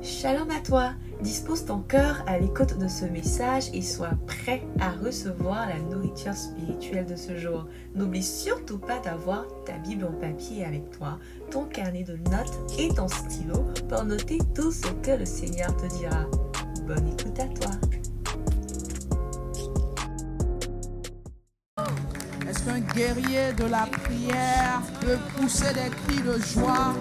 Shalom à toi, dispose ton cœur à l'écoute de ce message et sois prêt à recevoir la nourriture spirituelle de ce jour. N'oublie surtout pas d'avoir ta Bible en papier avec toi, ton carnet de notes et ton stylo pour noter tout ce que le Seigneur te dira. Bonne écoute à toi. Est-ce qu'un guerrier de la prière peut pousser des cris de joie?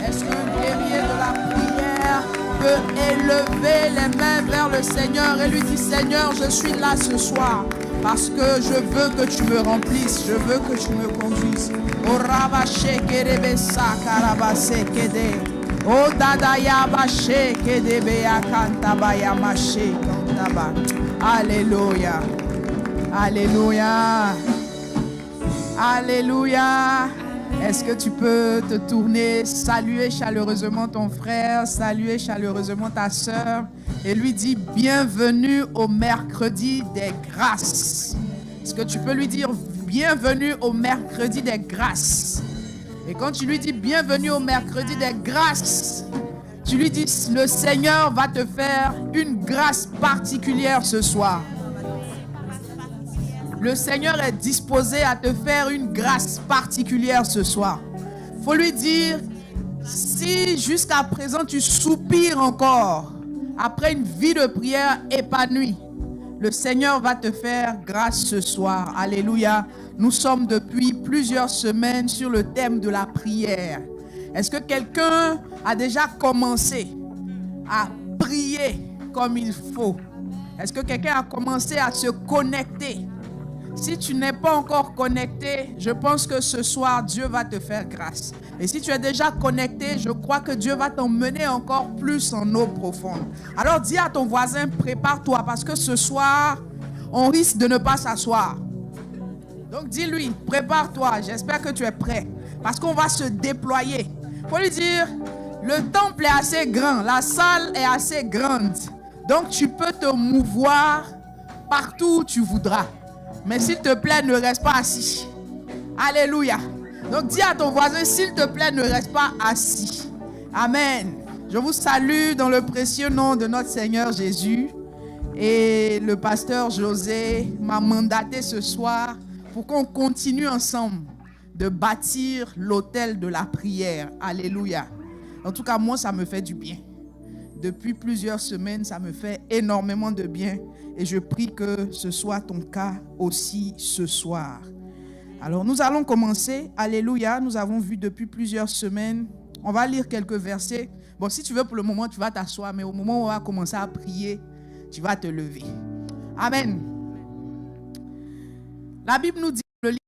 Est-ce qu'un guerrier de la prière peut élever les mains vers le Seigneur et lui dire: Seigneur, je suis là ce soir parce que je veux que tu me remplisses, je veux que tu me conduises. Oh rabaché kerebe sakarabase kede. Oh dadaya baché kedebe akanta bayamaché kantaba. Alléluia. Alléluia. Alléluia. Est-ce que tu peux te tourner, saluer chaleureusement ton frère, saluer chaleureusement ta sœur et lui dire bienvenue au mercredi des grâces? Est-ce que tu peux lui dire bienvenue au mercredi des grâces? Et quand tu lui dis bienvenue au mercredi des grâces, tu lui dis le Seigneur va te faire une grâce particulière ce soir. Le Seigneur est disposé à te faire une grâce particulière ce soir. Il faut lui dire, si jusqu'à présent tu soupires encore, après une vie de prière épanouie, le Seigneur va te faire grâce ce soir. Alléluia. Nous sommes depuis plusieurs semaines sur le thème de la prière. Est-ce que quelqu'un a déjà commencé à prier comme il faut? Est-ce que quelqu'un a commencé à se connecter? Si tu n'es pas encore connecté, je pense que ce soir, Dieu va te faire grâce. Et si tu es déjà connecté, je crois que Dieu va t'emmener encore plus en eau profonde. Alors dis à ton voisin, prépare-toi parce que ce soir, on risque de ne pas s'asseoir. Donc dis-lui, prépare-toi, j'espère que tu es prêt. Parce qu'on va se déployer. Il faut lui dire, le temple est assez grand, la salle est assez grande. Donc tu peux te mouvoir partout où tu voudras. Mais s'il te plaît, ne reste pas assis. Alléluia. Donc dis à ton voisin, s'il te plaît, ne reste pas assis. Amen. Je vous salue dans le précieux nom de notre Seigneur Jésus. Et le pasteur José m'a mandaté ce soir pour qu'on continue ensemble de bâtir l'autel de la prière. Alléluia. En tout cas, moi, ça me fait du bien. Depuis plusieurs semaines, ça me fait énormément de bien. Et je prie que ce soit ton cas aussi ce soir. Alors, nous allons commencer. Alléluia. Nous avons vu depuis plusieurs semaines. On va lire quelques versets. Bon, si tu veux, pour le moment, tu vas t'asseoir. Mais au moment où on va commencer à prier, tu vas te lever. Amen. La Bible nous dit le livre.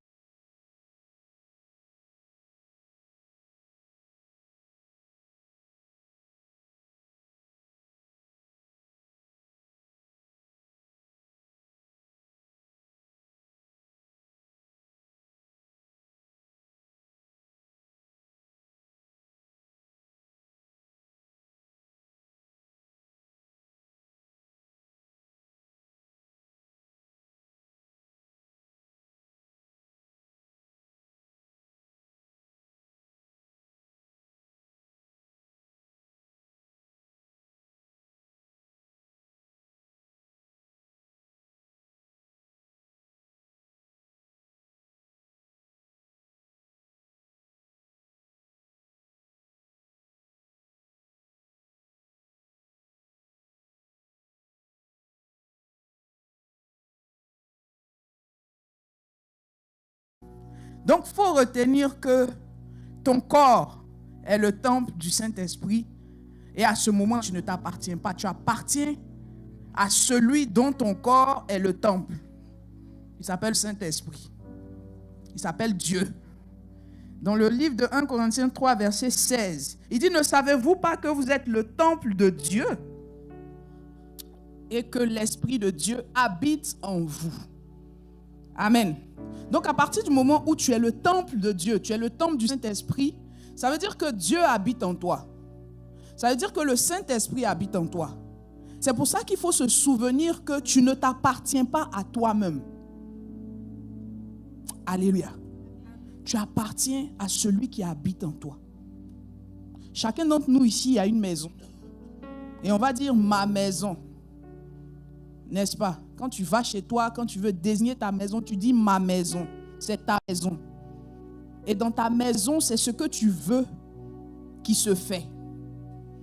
Donc, il faut retenir que ton corps est le temple du Saint-Esprit. Et à ce moment, tu ne t'appartiens pas. Tu appartiens à celui dont ton corps est le temple. Il s'appelle Saint-Esprit. Il s'appelle Dieu. Dans le livre de 1 Corinthiens 3, verset 16, il dit, ne savez-vous pas que vous êtes le temple de Dieu et que l'Esprit de Dieu habite en vous? Amen. Donc à partir du moment où tu es le temple de Dieu, tu es le temple du Saint-Esprit, ça veut dire que Dieu habite en toi. Ça veut dire que le Saint-Esprit habite en toi. C'est pour ça qu'il faut se souvenir que tu ne t'appartiens pas à toi-même. Alléluia. Tu appartiens à celui qui habite en toi. Chacun d'entre nous ici a une maison. Et on va dire ma maison. N'est-ce pas? Quand tu vas chez toi, quand tu veux désigner ta maison, tu dis ma maison. C'est ta maison. Et dans ta maison, c'est ce que tu veux qui se fait.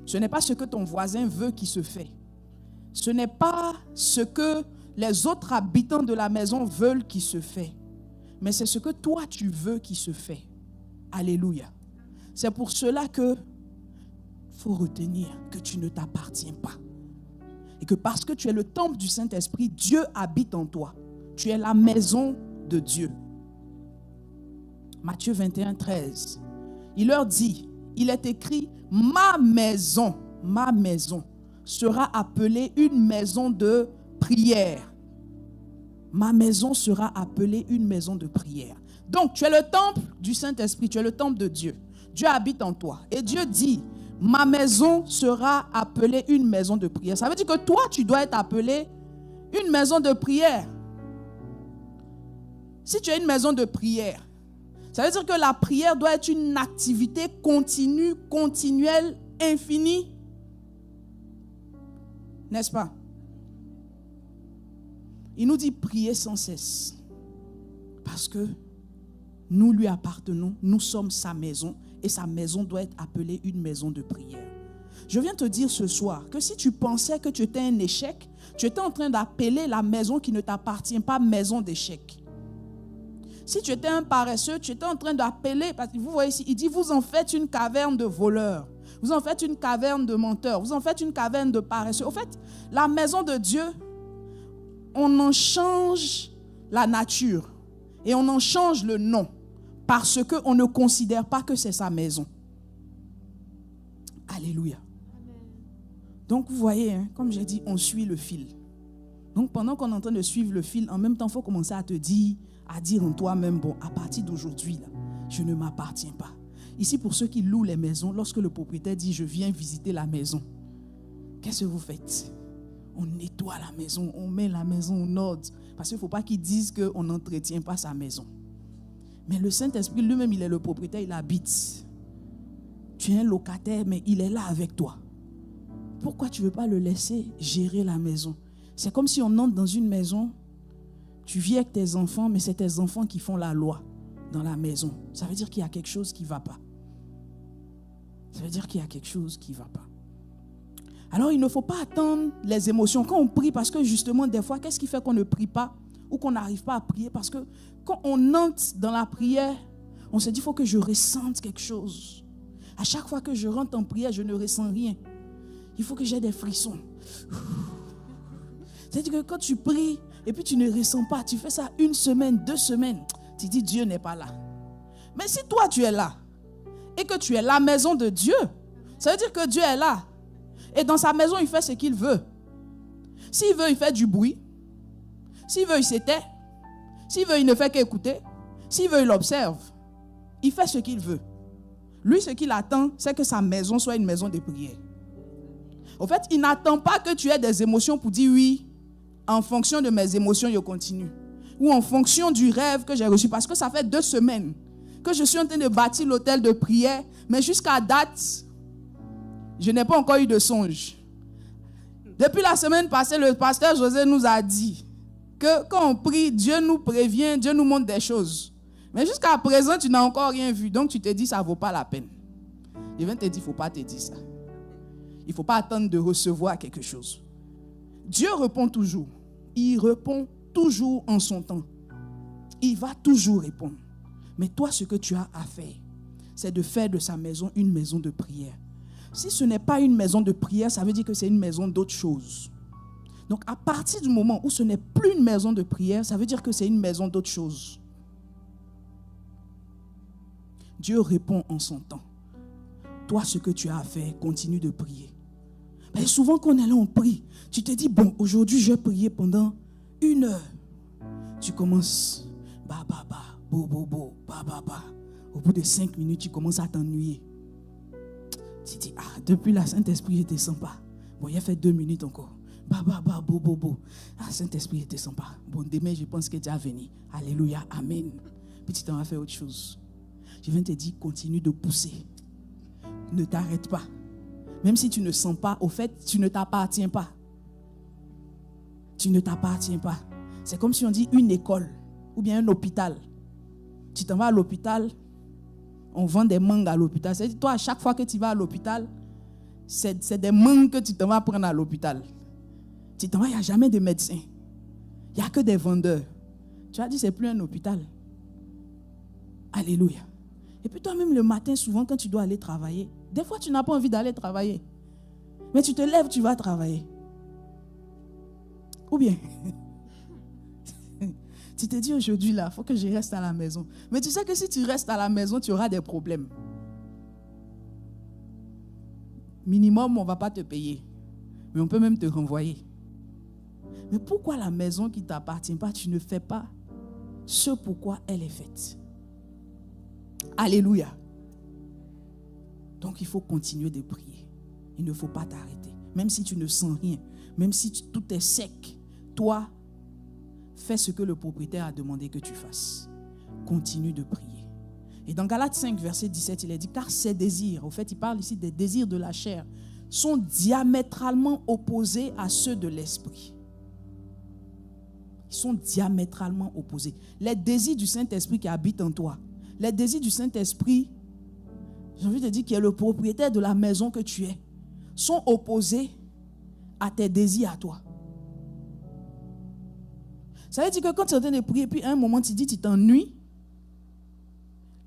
Ce n'est pas ce que ton voisin veut qui se fait. Ce n'est pas ce que les autres habitants de la maison veulent qui se fait. Mais c'est ce que toi tu veux qui se fait. Alléluia. C'est pour cela que faut retenir que tu ne t'appartiens pas. Et que parce que tu es le temple du Saint-Esprit, Dieu habite en toi. Tu es la maison de Dieu. Matthieu 21, 13. Il leur dit, il est écrit, ma maison sera appelée une maison de prière. Ma maison sera appelée une maison de prière. Donc, tu es le temple du Saint-Esprit, tu es le temple de Dieu. Dieu habite en toi. Et Dieu dit, ma maison sera appelée une maison de prière. Ça veut dire que toi, tu dois être appelé une maison de prière. Si tu es une maison de prière, ça veut dire que la prière doit être une activité continue, continuelle, infinie. N'est-ce pas? Il nous dit prier sans cesse. Parce que nous lui appartenons, nous sommes sa maison et sa maison doit être appelée une maison de prière. Je viens te dire ce soir que si tu pensais que tu étais un échec, tu étais en train d'appeler la maison qui ne t'appartient pas maison d'échec. Si tu étais un paresseux, tu étais en train d'appeler, parce que vous voyez ici, il dit vous en faites une caverne de voleurs, vous en faites une caverne de menteurs, vous en faites une caverne de paresseux. Au fait, la maison de Dieu, on en change la nature et on en change le nom parce qu'on ne considère pas que c'est sa maison. Alléluia. Donc vous voyez, hein, comme j'ai dit, on suit le fil. Donc pendant qu'on est en train de suivre le fil, en même temps, il faut commencer à te dire, à dire en toi-même, bon, à partir d'aujourd'hui, là, je ne m'appartiens pas. Ici, pour ceux qui louent les maisons, lorsque le propriétaire dit, je viens visiter la maison, qu'est-ce que vous faites? On nettoie la maison, on met la maison en ordre. Parce qu'il ne faut pas qu'ils disent qu'on n'entretient pas sa maison. Mais le Saint-Esprit lui-même, il est le propriétaire, il habite. Tu es un locataire, mais il est là avec toi. Pourquoi tu ne veux pas le laisser gérer la maison? C'est comme si on entre dans une maison, tu vis avec tes enfants, mais c'est tes enfants qui font la loi dans la maison. Ça veut dire qu'il y a quelque chose qui ne va pas. Ça veut dire qu'il y a quelque chose qui ne va pas. Alors, il ne faut pas attendre les émotions. Quand on prie, parce que justement, des fois, qu'est-ce qui fait qu'on ne prie pas ou qu'on n'arrive pas à prier? Parce que quand on entre dans la prière, on se dit, il faut que je ressente quelque chose. À chaque fois que je rentre en prière, je ne ressens rien. Il faut que j'ai des frissons. C'est-à-dire que quand tu pries et puis tu ne ressens pas, tu fais ça 1 semaine, 2 semaines, tu dis, Dieu n'est pas là. Mais si toi, tu es là et que tu es la maison de Dieu, ça veut dire que Dieu est là. Et dans sa maison, il fait ce qu'il veut. S'il veut, il fait du bruit. S'il veut, il s'éteint. S'il veut, il ne fait qu'écouter. S'il veut, il observe. Il fait ce qu'il veut. Lui, ce qu'il attend, c'est que sa maison soit une maison de prière. Au fait, il n'attend pas que tu aies des émotions pour dire oui, en fonction de mes émotions, je continue. Ou en fonction du rêve que j'ai reçu. Parce que ça fait 2 semaines que je suis en train de bâtir l'hôtel de prière. Mais jusqu'à date, je n'ai pas encore eu de songe. Depuis la semaine passée, le pasteur José nous a dit que quand on prie, Dieu nous prévient, Dieu nous montre des choses. Mais jusqu'à présent, tu n'as encore rien vu. Donc tu te dis, ça ne vaut pas la peine. Je viens te dire, il ne faut pas te dire ça. Il ne faut pas attendre de recevoir quelque chose. Dieu répond toujours. Il répond toujours en son temps. Il va toujours répondre. Mais toi, ce que tu as à faire, c'est de faire de sa maison une maison de prière. Si ce n'est pas une maison de prière, ça veut dire que c'est une maison d'autre chose. Donc, à partir du moment où ce n'est plus une maison de prière, ça veut dire que c'est une maison d'autre chose. Dieu répond en son temps. Toi, ce que tu as à faire, continue de prier. Mais souvent, quand on est là, on prie. Tu te dis, bon, aujourd'hui, je vais prier pendant 1 heure. Tu commences, ba, ba, ba, bo, bo, bo, ba, ba, ba. Au bout de 5 minutes, tu commences à t'ennuyer. Tu dis, depuis la Saint-Esprit, j'étais sympa. Bon, il a fait 2 minutes encore. Ba, ba, ba, bo, bo, bo. Saint-Esprit était sympa. Bon, demain, je pense que tu as venu. Alléluia, amen. Puis tu t'en vas faire autre chose. Je viens te dire, continue de pousser. Ne t'arrête pas. Même si tu ne sens pas, au fait, tu ne t'appartiens pas. Tu ne t'appartiens pas. C'est comme si on dit une école ou bien un hôpital. Tu t'en vas à l'hôpital, on vend des mangues à l'hôpital. C'est-à-dire, toi, à chaque fois que tu vas à l'hôpital, c'est des mangues que tu t'en vas prendre à l'hôpital. Tu t'en vas, il n'y a jamais de médecin. Il n'y a que des vendeurs. Tu as dit, c'est plus un hôpital. Alléluia. Et puis toi-même, le matin, souvent, quand tu dois aller travailler, des fois, tu n'as pas envie d'aller travailler. Mais tu te lèves, tu vas travailler. Ou bien, tu te dis aujourd'hui, là, il faut que je reste à la maison. Mais tu sais que si tu restes à la maison, tu auras des problèmes. Minimum, on ne va pas te payer. Mais on peut même te renvoyer. Mais pourquoi la maison qui ne t'appartient pas, tu ne fais pas ce pourquoi elle est faite? Alléluia. Donc il faut continuer de prier. Il ne faut pas t'arrêter. Même si tu ne sens rien, même si tout est sec, toi, fais ce que le propriétaire a demandé que tu fasses. Continue de prier. Et dans Galates 5, verset 17, il est dit, car ces désirs, au fait, il parle ici des désirs de la chair, sont diamétralement opposés à ceux de l'esprit. Ils sont diamétralement opposés. Les désirs du Saint-Esprit qui habitent en toi, les désirs du Saint-Esprit, j'ai envie de dire, qui est le propriétaire de la maison que tu es, sont opposés à tes désirs à toi. Ça veut dire que quand tu es en train de prier, puis à un moment tu dis tu t'ennuies,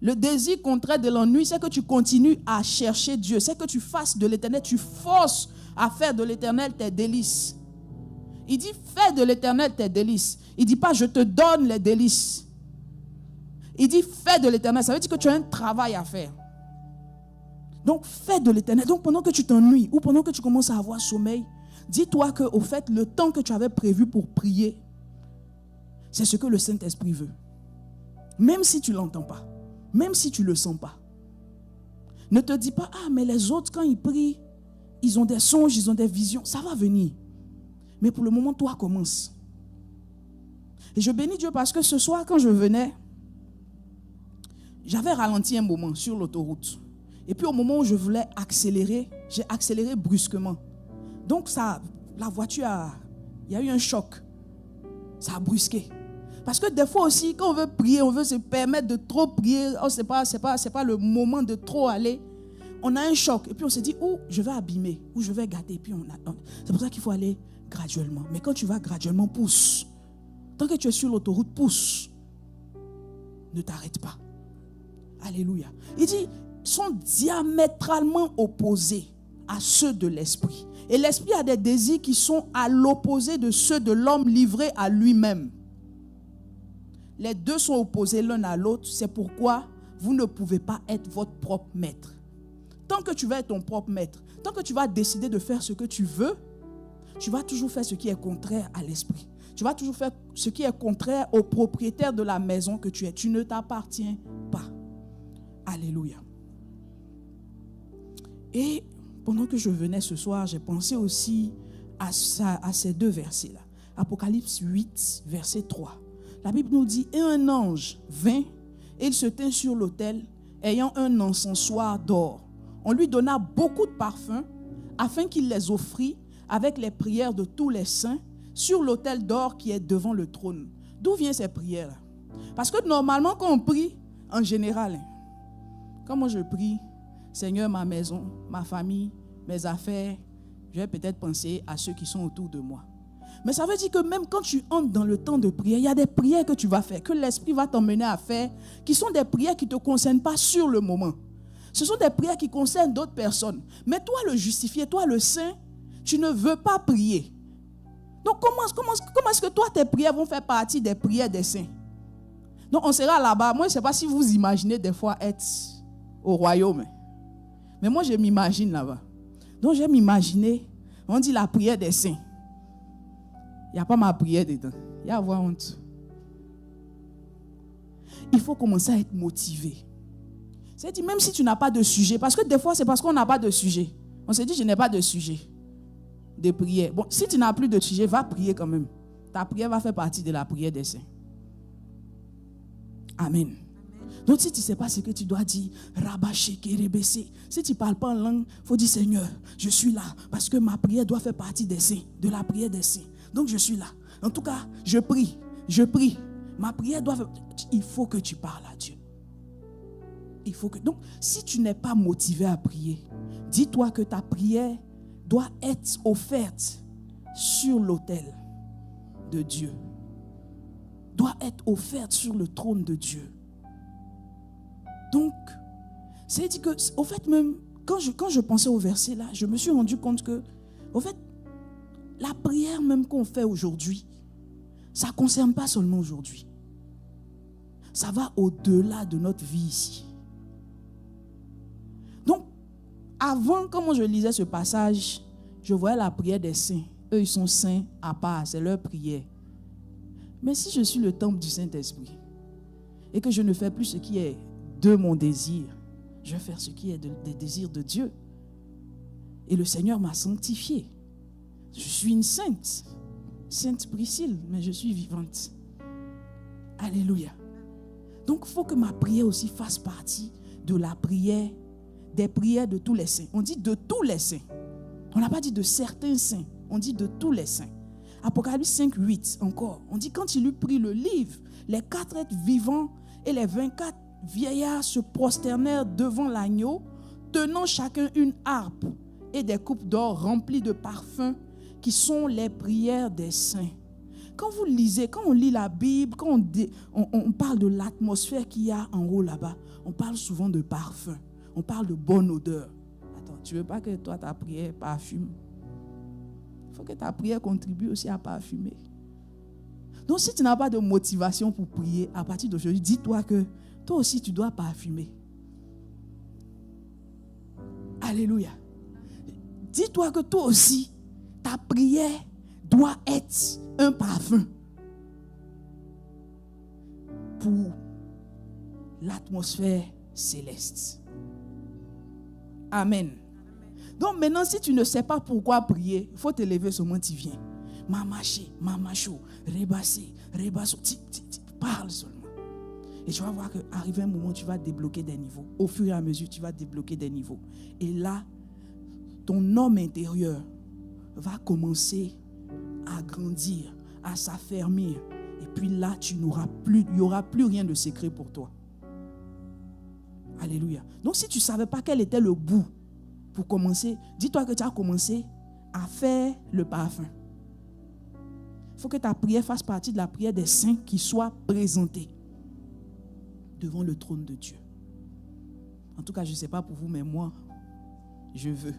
le désir contraire de l'ennui, c'est que tu continues à chercher Dieu, c'est que tu fasses de l'éternel, tu forces à faire de l'éternel tes délices. Il dit fais de l'éternel tes délices. Il ne dit pas je te donne les délices. Il dit fais de l'éternel, ça veut dire que tu as un travail à faire. Donc fais de l'éternel. Donc pendant que tu t'ennuies ou pendant que tu commences à avoir sommeil, dis-toi que au fait le temps que tu avais prévu pour prier, c'est ce que le Saint-Esprit veut. Même si tu ne l'entends pas, même si tu ne le sens pas. Ne te dis pas, ah mais les autres quand ils prient, ils ont des songes, ils ont des visions, ça va venir. Mais pour le moment, toi commence. Et je bénis Dieu parce que ce soir quand je venais, j'avais ralenti un moment sur l'autoroute. Et puis au moment où je voulais accélérer, j'ai accéléré brusquement. Donc ça, la voiture, il y a eu un choc. Ça a brusqué. Parce que des fois aussi, quand on veut prier, on veut se permettre de trop prier, oh, c'est pas le moment de trop aller. On a un choc. Et puis on se dit, je vais abîmer, ou je vais gâter. Et puis c'est pour ça qu'il faut aller graduellement. Mais quand tu vas graduellement, pousse. Tant que tu es sur l'autoroute, pousse. Ne t'arrête pas. Alléluia. Il dit, sont diamétralement opposés à ceux de l'esprit. Et l'esprit a des désirs qui sont à l'opposé de ceux de l'homme livré à lui-même. Les deux sont opposés l'un à l'autre. C'est pourquoi vous ne pouvez pas être votre propre maître. Tant que tu vas être ton propre maître, tant que tu vas décider de faire ce que tu veux, tu vas toujours faire ce qui est contraire à l'esprit. Tu vas toujours faire ce qui est contraire au propriétaire de la maison que tu es. Tu ne t'appartiens pas. Alléluia. Et pendant que je venais ce soir, j'ai pensé aussi à ces deux versets-là. Apocalypse 8, verset 3. La Bible nous dit, et un ange vint, et il se tint sur l'autel, ayant un encensoir d'or. On lui donna beaucoup de parfums, afin qu'il les offrît avec les prières de tous les saints, sur l'autel d'or qui est devant le trône. D'où viennent ces prières-là? Parce que normalement, quand on prie, en général, quand moi je prie, Seigneur, ma maison, ma famille, mes affaires, je vais peut-être penser à ceux qui sont autour de moi. Mais ça veut dire que même quand tu entres dans le temps de prière, il y a des prières que tu vas faire, que l'Esprit va t'emmener à faire, qui sont des prières qui ne te concernent pas sur le moment. Ce sont des prières qui concernent d'autres personnes. Mais toi, le justifié, toi, le saint, tu ne veux pas prier. Donc, comment est-ce que toi, tes prières vont faire partie des prières des saints? Donc, on sera là-bas. Moi, je ne sais pas si vous imaginez des fois être au royaume. Mais moi, je m'imagine là-bas. Donc, je vais m'imaginer, on dit la prière des saints. Il n'y a pas ma prière dedans. Il y a avoir honte. Il faut commencer à être motivé. C'est-à-dire, même si tu n'as pas de sujet, parce que des fois, c'est parce qu'on n'a pas de sujet. On se dit, je n'ai pas de sujet de prière. Bon, si tu n'as plus de sujet, va prier quand même. Ta prière va faire partie de la prière des saints. Amen. Donc si tu ne sais pas ce que tu dois dire, si tu ne parles pas en langue, il faut dire Seigneur, je suis là. Parce que ma prière doit faire partie des saints, de la prière des saints. Donc je suis là. En tout cas, je prie. Ma prière doit faire... Il faut que tu parles à Dieu. Donc si tu n'es pas motivé à prier, dis-toi que ta prière doit être offerte sur l'autel de Dieu. Doit être offerte sur le trône de Dieu. Donc, c'est-à-dire que, au fait, même quand je pensais au verset là, je me suis rendu compte que, au fait, la prière même qu'on fait aujourd'hui, ça ne concerne pas seulement aujourd'hui. Ça va au-delà de notre vie ici. Donc, avant, quand je lisais ce passage, je voyais la prière des saints. Eux, ils sont saints à part, c'est leur prière. Mais si je suis le temple du Saint-Esprit et que je ne fais plus ce qui est de mon désir, je vais faire ce qui est des désirs de Dieu. Et le Seigneur m'a sanctifié. Je suis une sainte. Sainte Priscille, mais je suis vivante. Alléluia. Donc, il faut que ma prière aussi fasse partie de la prière, des prières de tous les saints. On dit de tous les saints. On n'a pas dit de certains saints. On dit de tous les saints. Apocalypse 5, 8 encore. On dit quand il eut pris le livre, les 4 êtres vivants et les 24 vieillards se prosternèrent devant l'agneau, tenant chacun une harpe et des coupes d'or remplies de parfums qui sont les prières des saints. Quand vous lisez, quand on lit la Bible, quand on parle de l'atmosphère qu'il y a en haut là-bas, on parle souvent de parfum, on parle de bonne odeur. Attends, tu ne veux pas que toi ta prière parfume? Il faut que ta prière contribue aussi à parfumer. Donc si tu n'as pas de motivation pour prier, à partir d'aujourd'hui, dis-toi que toi aussi tu dois parfumer. Alléluia. Dis-toi que toi aussi, ta prière doit être un parfum pour l'atmosphère céleste. Amen. Donc maintenant, si tu ne sais pas pourquoi prier, il faut te lever ce moment, tu viens. Mamaché, mamacho, rebassé, rebasso. Parle seulement. Et tu vas voir qu'arrivé un moment, tu vas débloquer des niveaux. Au fur et à mesure, tu vas débloquer des niveaux. Et là, ton homme intérieur va commencer à grandir, à s'affermir. Et puis là, il n'y aura plus rien de secret pour toi. Alléluia. Donc si tu ne savais pas quel était le bout pour commencer, dis-toi que tu as commencé à faire le parfum. Il faut que ta prière fasse partie de la prière des saints qui soient présentés devant le trône de Dieu. En tout cas, je ne sais pas pour vous, mais moi, je veux.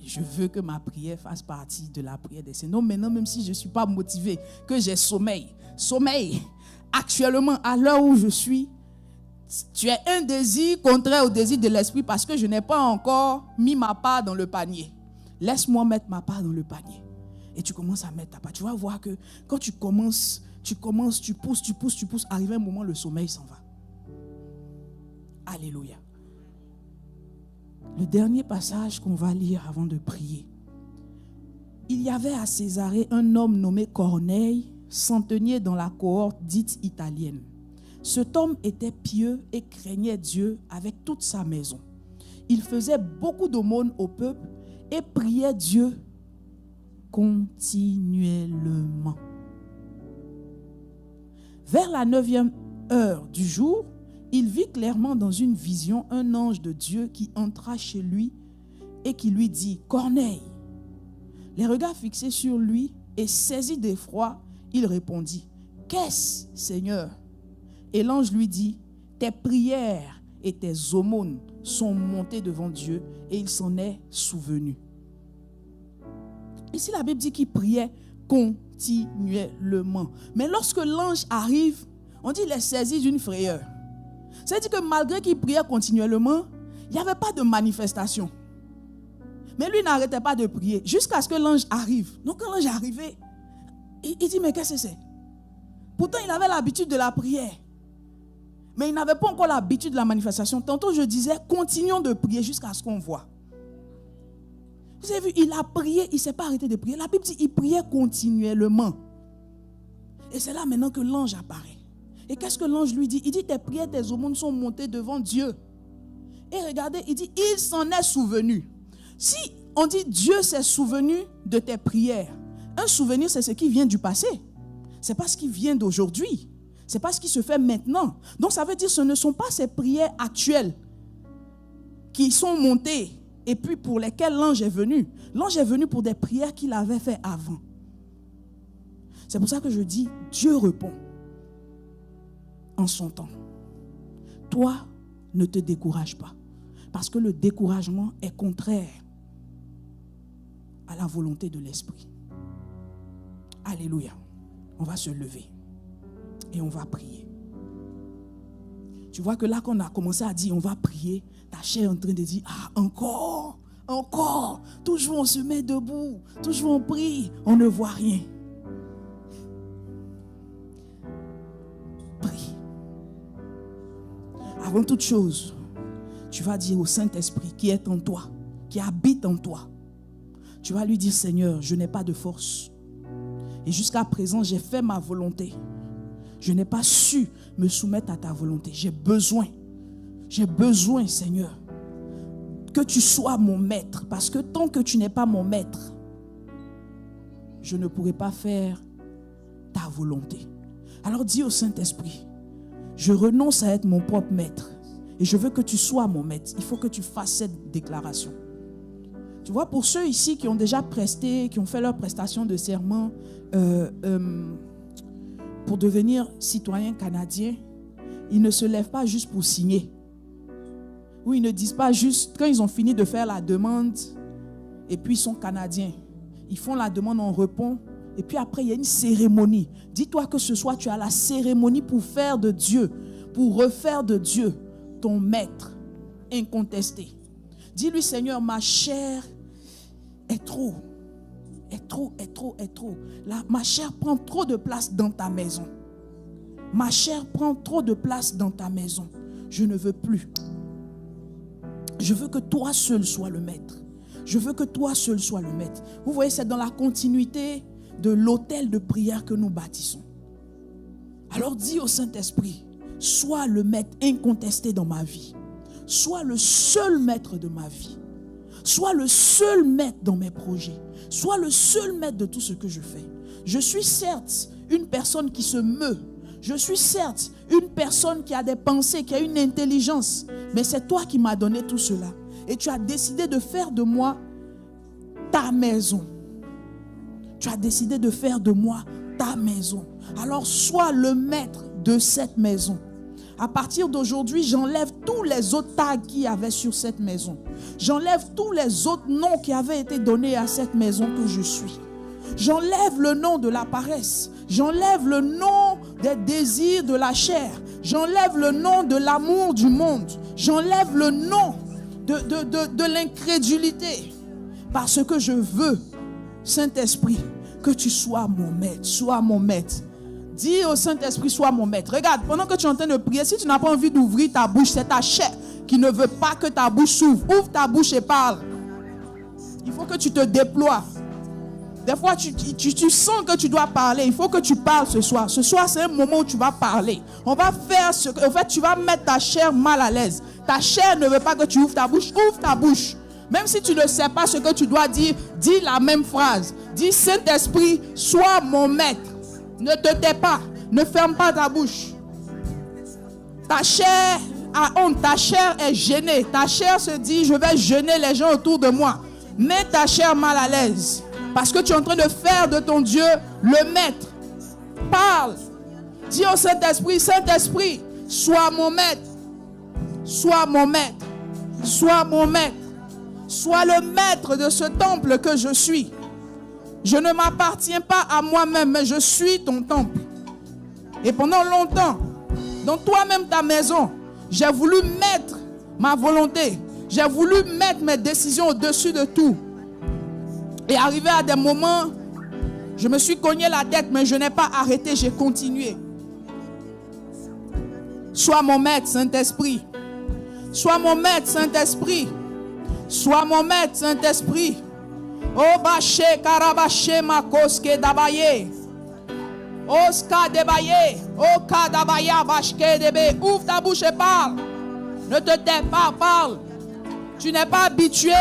Je veux que ma prière fasse partie de la prière des saints. Non, maintenant, même si je ne suis pas motivé, que j'ai sommeil, actuellement, à l'heure où je suis, tu as un désir contraire au désir de l'esprit parce que je n'ai pas encore mis ma part dans le panier. Laisse-moi mettre ma part dans le panier. Et tu commences à mettre ta part. Tu vas voir que quand tu commences, tu pousses. Arrivé un moment, le sommeil s'en va. Alléluia. Le dernier passage qu'on va lire avant de prier. Il y avait à Césarée un homme nommé Corneille, centenier dans la cohorte dite italienne. Cet homme était pieux et craignait Dieu avec toute sa maison. Il faisait beaucoup d'aumônes au peuple et priait Dieu continuellement. Vers la 9e heure du jour, il vit clairement dans une vision un ange de Dieu qui entra chez lui et qui lui dit « Corneille !» Les regards fixés sur lui et saisi d'effroi, il répondit « Qu'est-ce, Seigneur ?» Et l'ange lui dit « Tes prières et tes aumônes sont montées devant Dieu et il s'en est souvenu. » Ici, la Bible dit qu'il priait continuellement. Mais lorsque l'ange arrive, on dit qu'il est saisi d'une frayeur. C'est-à-dire que malgré qu'il priait continuellement, il n'y avait pas de manifestation. Mais lui n'arrêtait pas de prier jusqu'à ce que l'ange arrive. Donc quand l'ange est arrivé, il dit mais qu'est-ce que c'est? Pourtant il avait l'habitude de la prière. Mais il n'avait pas encore l'habitude de la manifestation. Tantôt je disais continuons de prier jusqu'à ce qu'on voit. Vous avez vu, il a prié, il ne s'est pas arrêté de prier. La Bible dit qu'il priait continuellement. Et c'est là maintenant que l'ange apparaît. Et qu'est-ce que l'ange lui dit? Il dit, tes prières, tes aumônes sont montées devant Dieu. Et regardez, il dit, il s'en est souvenu. Si on dit Dieu s'est souvenu de tes prières, un souvenir, c'est ce qui vient du passé. C'est pas ce qui vient d'aujourd'hui. C'est pas ce qui se fait maintenant. Donc ça veut dire que ce ne sont pas ces prières actuelles qui sont montées et puis pour lesquelles l'ange est venu. L'ange est venu pour des prières qu'il avait fait avant. C'est pour ça que je dis, Dieu répond en son temps. Toi, ne te décourage pas. Parce que le découragement est contraire à la volonté de l'esprit. Alléluia. On va se lever et on va prier. Tu vois que là qu'on a commencé à dire on va prier, ta chair est en train de dire encore, toujours on se met debout, toujours on prie, on ne voit rien. Prie. Avant toute chose, tu vas dire au Saint-Esprit qui est en toi, qui habite en toi. Tu vas lui dire, Seigneur, je n'ai pas de force. Et jusqu'à présent, j'ai fait ma volonté. Je n'ai pas su me soumettre à ta volonté. J'ai besoin, Seigneur, que tu sois mon maître. Parce que tant que tu n'es pas mon maître, je ne pourrai pas faire ta volonté. Alors dis au Saint-Esprit, je renonce à être mon propre maître. Et je veux que tu sois mon maître. Il faut que tu fasses cette déclaration. Tu vois, pour ceux ici qui ont déjà presté, qui ont fait leur prestation de serment pour devenir citoyen canadien, ils ne se lèvent pas juste pour signer. Ou ils ne disent pas juste, quand ils ont fini de faire la demande, et puis ils sont canadiens. Ils font la demande, on répond, et puis après il y a une cérémonie. Dis-toi que ce soir tu as la cérémonie pour faire de Dieu, pour refaire de Dieu ton maître incontesté. Dis-lui, Seigneur, ma chair est trop. Ma chair prend trop de place dans ta maison. Ma chair prend trop de place dans ta maison. Je ne veux plus. Je veux que toi seul sois le maître. Je veux que toi seul sois le maître. Vous voyez, c'est dans la continuité de l'autel de prière que nous bâtissons. Alors dis au Saint-Esprit, sois le maître incontesté dans ma vie. Sois le seul maître de ma vie. Sois le seul maître dans mes projets. Sois le seul maître de tout ce que je fais. Je suis certes une personne qui se meut. Je suis certes une personne qui a des pensées, qui a une intelligence. Mais c'est toi qui m'as donné tout cela. Et tu as décidé de faire de moi ta maison. Tu as décidé de faire de moi ta maison. Alors sois le maître de cette maison. À partir d'aujourd'hui, j'enlève tous les autres tags qu'il y avait sur cette maison. J'enlève tous les autres noms qui avaient été donnés à cette maison que je suis. J'enlève le nom de la paresse. J'enlève le nom des désirs de la chair. J'enlève le nom de l'amour du monde. J'enlève le nom de l'incrédulité. Parce que je veux, Saint-Esprit, que tu sois mon maître. Sois mon maître. Dis au Saint-Esprit, sois mon maître. Regarde, pendant que tu es en train de prier, si tu n'as pas envie d'ouvrir ta bouche, c'est ta chair qui ne veut pas que ta bouche s'ouvre. Ouvre ta bouche et parle. Il faut que tu te déploies. Des fois, tu sens que tu dois parler. Il faut que tu parles ce soir. Ce soir, c'est un moment où tu vas parler. On va faire ce que... En fait, tu vas mettre ta chair mal à l'aise. Ta chair ne veut pas que tu ouvres ta bouche. Ouvre ta bouche. Même si tu ne sais pas ce que tu dois dire, dis la même phrase. Dis, Saint-Esprit, sois mon maître. Ne te tais pas. Ne ferme pas ta bouche. Ta chair a honte. Ta chair est gênée. Ta chair se dit, je vais gêner les gens autour de moi. Mets ta chair mal à l'aise. Parce que tu es en train de faire de ton Dieu le maître. Parle. Dis au Saint-Esprit, Saint-Esprit, sois mon maître. Sois mon maître. Sois mon maître. Sois le maître de ce temple que je suis. Je ne m'appartiens pas à moi-même, mais je suis ton temple. Et pendant longtemps, dans toi-même ta maison, j'ai voulu mettre ma volonté. J'ai voulu mettre mes décisions au-dessus de tout. Et arrivé à des moments, je me suis cogné la tête, mais je n'ai pas arrêté, j'ai continué. Sois mon maître, Saint-Esprit. Sois mon maître, Saint-Esprit. Sois mon maître, Saint-Esprit. Oh, baché, karabaché, makoske, dabaye. Oska debaye, oka dabaya bashke debe. Ouvre ta bouche et parle. Ne te tais pas, parle. Tu n'es pas habitué.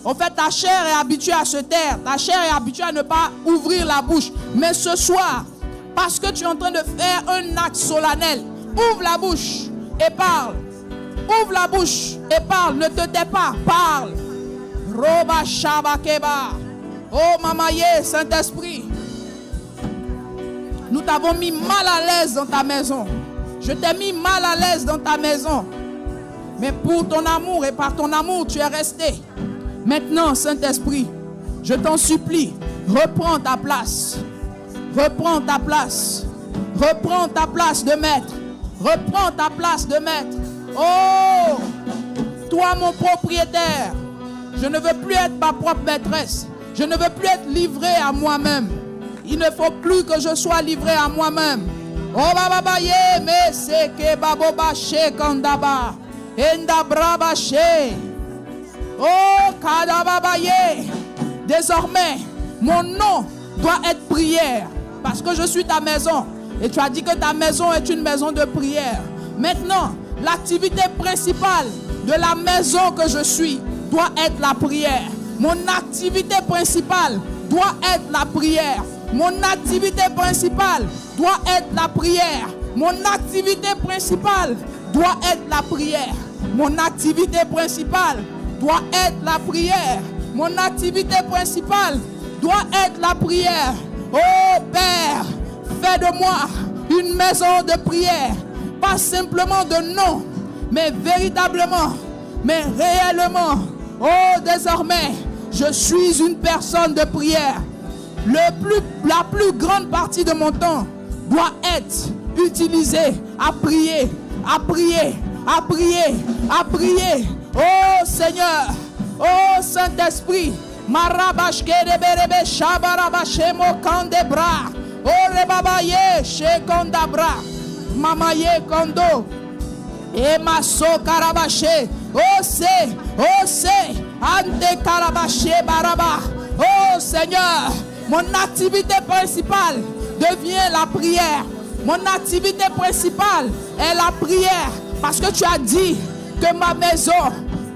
En fait, ta chair est habituée à se taire. Ta chair est habituée à ne pas ouvrir la bouche. Mais ce soir, parce que tu es en train de faire un acte solennel, ouvre la bouche et parle. Ouvre la bouche et parle. Ne te tais pas, parle. Roba Shabakeba. Oh Mamaye, Saint-Esprit. Nous t'avons mis mal à l'aise dans ta maison. Je t'ai mis mal à l'aise dans ta maison. Mais pour ton amour et par ton amour, tu es resté. Maintenant, Saint-Esprit, je t'en supplie, reprends ta place. Reprends ta place. Reprends ta place de maître. Reprends ta place de maître. Oh, toi mon propriétaire, je ne veux plus être ma propre maîtresse. Je ne veux plus être livré à moi-même. Il ne faut plus que je sois livré à moi-même. Oh baba ye me seke baboba she kandaba endabra bache. Oh kadababa ye. Désormais, mon nom doit être prière parce que je suis ta maison. Et tu as dit que ta maison est une maison de prière. Maintenant, l'activité principale de la maison que je suis doit être la prière. Mon activité principale doit être la prière. Mon activité principale doit être la prière. Mon activité principale doit être la prière. Mon activité principale doit être la prière. Mon activité principale doit être la prière. Oh Père, fais de moi une maison de prière. Pas simplement de nom, mais véritablement, mais réellement. Oh, désormais, je suis une personne de prière. La plus grande partie de mon temps doit être utilisée à prier, à prier, à prier, à prier. Oh Seigneur, oh Saint-Esprit, Marabashke de Berebe Shabarabashemo Kandebra, oh Rebabaye Shekondabra, Mamaye Kondo, Emaso Karabache, oh c'est, Ante Karabache Baraba. Oh Seigneur, mon activité principale devient la prière. Mon activité principale est la prière. Parce que tu as dit que ma maison,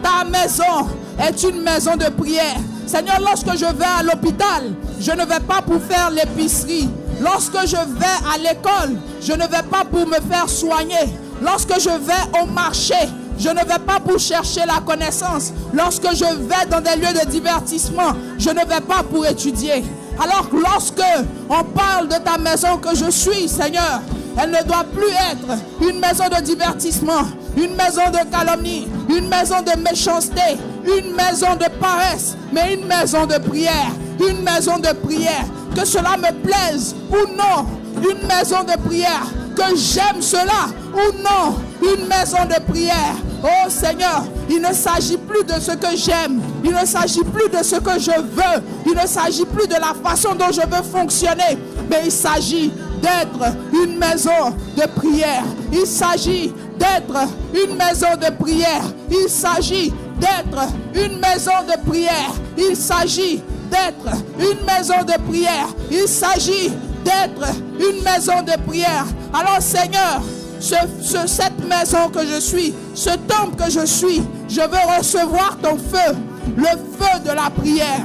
ta maison est une maison de prière. Seigneur, lorsque je vais à l'hôpital, je ne vais pas pour faire l'épicerie. Lorsque je vais à l'école, je ne vais pas pour me faire soigner. Lorsque je vais au marché, je ne vais pas pour chercher la connaissance. Lorsque je vais dans des lieux de divertissement, je ne vais pas pour étudier. Alors lorsque on parle de ta maison que je suis, Seigneur, elle ne doit plus être une maison de divertissement, une maison de calomnie, une maison de méchanceté, une maison de paresse, mais une maison de prière, une maison de prière. Que cela me plaise ou non, une maison de prière. Que j'aime cela ou non, une maison de prière. Oh Seigneur, il ne s'agit plus de ce que j'aime. Il ne s'agit plus de ce que je veux. Il ne s'agit plus de la façon dont je veux fonctionner. Mais il s'agit d'être une maison de prière. Il s'agit d'être une maison de prière. Il s'agit d'être une maison de prière. Il s'agit d'être une maison de prière. Il s'agit d'être une maison de prière. Alors Seigneur, cette maison que je suis, ce temple que je suis, je veux recevoir ton feu, le feu de la prière,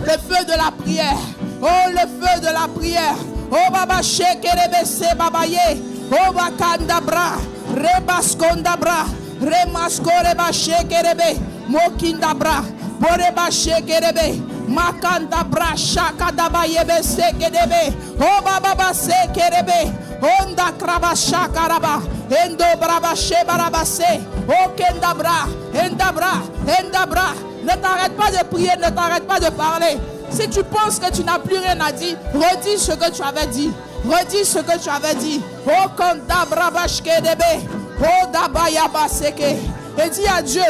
le feu de la prière, oh le feu de la prière, oh baba shekerebe se babaye, oh bakandabra, rebaskondabra, remaskore shekerebe, mokindabra, boreba shekerebe, makandabra shakadaba yebe sekerebe, oh baba sekerebe. Onda krabasha karaba, endo brabashe barabase, okendabra, endabra, endabra. Ne t'arrête pas de prier, ne t'arrête pas de parler. Si tu penses que tu n'as plus rien à dire, redis ce que tu avais dit. Redis ce que tu avais dit. Okendabra bashke debe, odabaya baseke. Et dis à Dieu,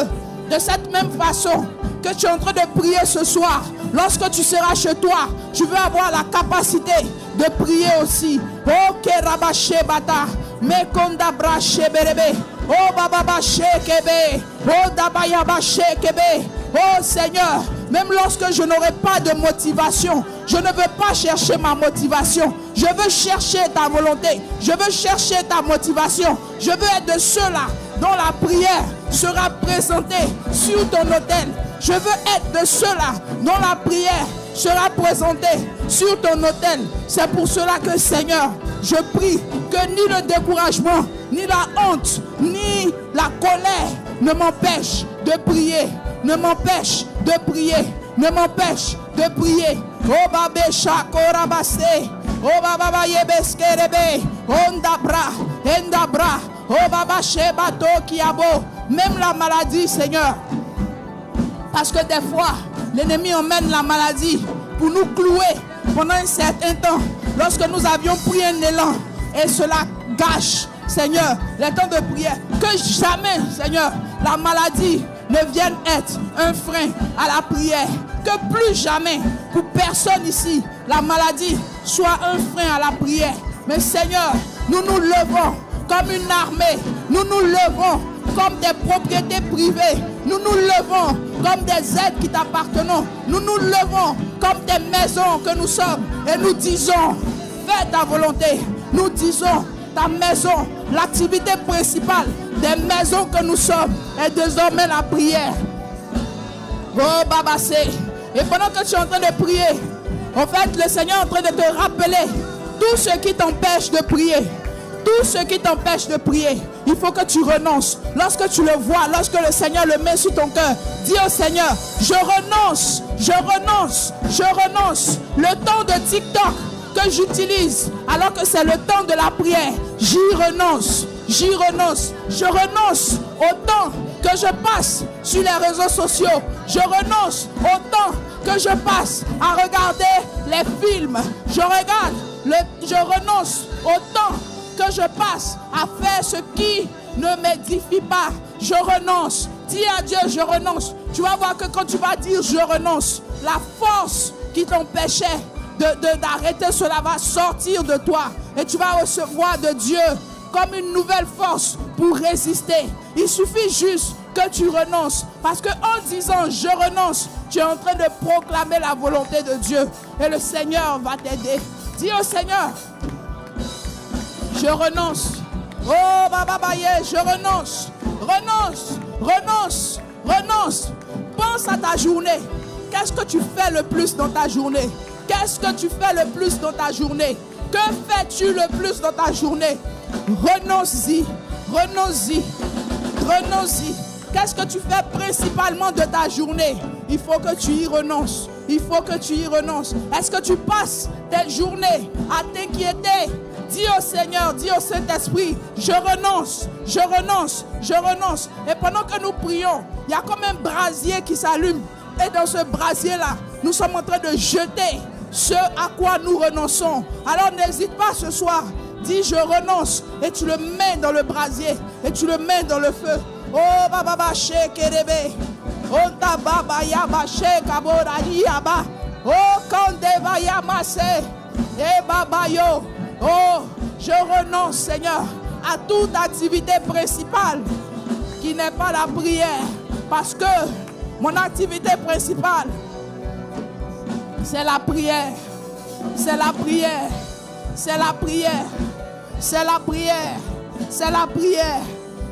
de cette même façon que tu es en train de prier ce soir, lorsque tu seras chez toi, tu veux avoir la capacité de prier aussi. Oh kerabache bata, mekonda brache berebe, oh bababa shekebe, oh dabaya bashekebe. Oh Seigneur, Même lorsque je n'aurai pas de motivation, je ne veux pas chercher ma motivation. Je veux chercher ta volonté. Je veux chercher ta motivation. Je veux être de ceux-là dont la prière sera présentée sur ton autel. Je veux être de ceux-là dont la prière sera présentée sur ton autel. C'est pour cela que, Seigneur, je prie que ni le découragement, ni la honte, ni la colère ne m'empêchent de prier. Ne m'empêche de prier. Ne m'empêche de prier. Oh babé chakorabase. Oh baba yebeskerebe. Ondabra. Endabra. Oh baba shebato kiabo. Même la maladie, Seigneur. Parce que des fois, l'ennemi emmène la maladie pour nous clouer pendant un certain temps. Lorsque nous avions pris un élan et cela gâche, Seigneur, les temps de prière. Que jamais, Seigneur, la maladie ne vienne être un frein à la prière. Que plus jamais, pour personne ici, la maladie soit un frein à la prière. Mais Seigneur, nous nous levons comme une armée. Nous nous levons comme des propriétés privées. Nous nous levons comme des aides qui t'appartenons. Nous nous levons comme des maisons que nous sommes. Et nous disons, fais ta volonté. Nous disons, ta maison, l'activité principale des maisons que nous sommes est désormais la prière. Oh Babassé. Et pendant que tu es en train de prier, en fait, le Seigneur est en train de te rappeler tout ce qui t'empêche de prier. Tout ce qui t'empêche de prier, il faut que tu renonces. Lorsque tu le vois, lorsque le Seigneur le met sur ton cœur, dis au Seigneur, je renonce, je renonce, je renonce. Le temps de TikTok que j'utilise, alors que c'est le temps de la prière, j'y renonce, j'y renonce. Je renonce au temps que je passe sur les réseaux sociaux. Je renonce au temps que je passe à regarder les films. Je renonce au temps que je passe à faire ce qui ne m'édifie pas. Je renonce. Dis à Dieu, je renonce. Tu vas voir que quand tu vas dire je renonce, la force qui t'empêchait d'arrêter cela va sortir de toi. Et tu vas recevoir de Dieu comme une nouvelle force pour résister. Il suffit juste que tu renonces. Parce qu'en disant je renonce, tu es en train de proclamer la volonté de Dieu. Et le Seigneur va t'aider. Dis au Seigneur, je renonce. Oh, bababaye, je renonce. Renonce, renonce, renonce. Pense à ta journée. Qu'est-ce que tu fais le plus dans ta journée? Qu'est-ce que tu fais le plus dans ta journée? Que fais-tu le plus dans ta journée? Renonce-y, renonce-y, renonce-y. Qu'est-ce que tu fais principalement de ta journée? Il faut que tu y renonces. Il faut que tu y renonces. Est-ce que tu passes tes journées à t'inquiéter? Dis au Seigneur, dis au Saint-Esprit, je renonce, je renonce, je renonce. Et pendant que nous prions, il y a comme un brasier qui s'allume. Et dans ce brasier-là, nous sommes en train de jeter ce à quoi nous renonçons. Alors n'hésite pas ce soir. Dis je renonce. Et tu le mets dans le brasier. Et tu le mets dans le feu. Oh baba shekerebe. Oh tababa yaba shekabora yaba. Oh kandeva yamase. Eh baba yo. Oh, je renonce, Seigneur, à toute activité principale qui n'est pas la prière. Parce que mon activité principale, c'est la prière. C'est la prière. C'est la prière. C'est la prière. C'est la prière.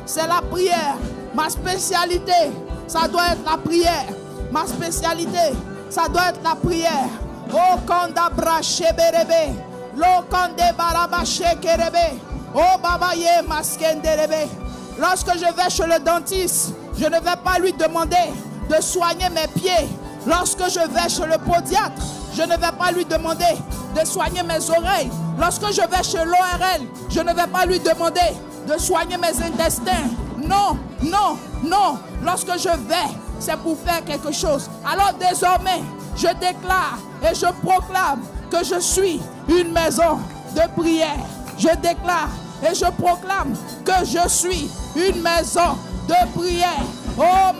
C'est la prière. Ma spécialité, ça doit être la prière. Ma spécialité, ça doit être la prière. Oh, kandabra sheberebe. Lorsque je vais chez le dentiste, je ne vais pas lui demander de soigner mes pieds. Lorsque je vais chez le podiatre, je ne vais pas lui demander de soigner mes oreilles. Lorsque je vais chez l'ORL, je ne vais pas lui demander de soigner mes intestins. Non, non, non. Lorsque je vais, c'est pour faire quelque chose. Alors désormais, je déclare et je proclame que je suis une maison de prière. Je déclare et je proclame que je suis une maison de prière. Oh,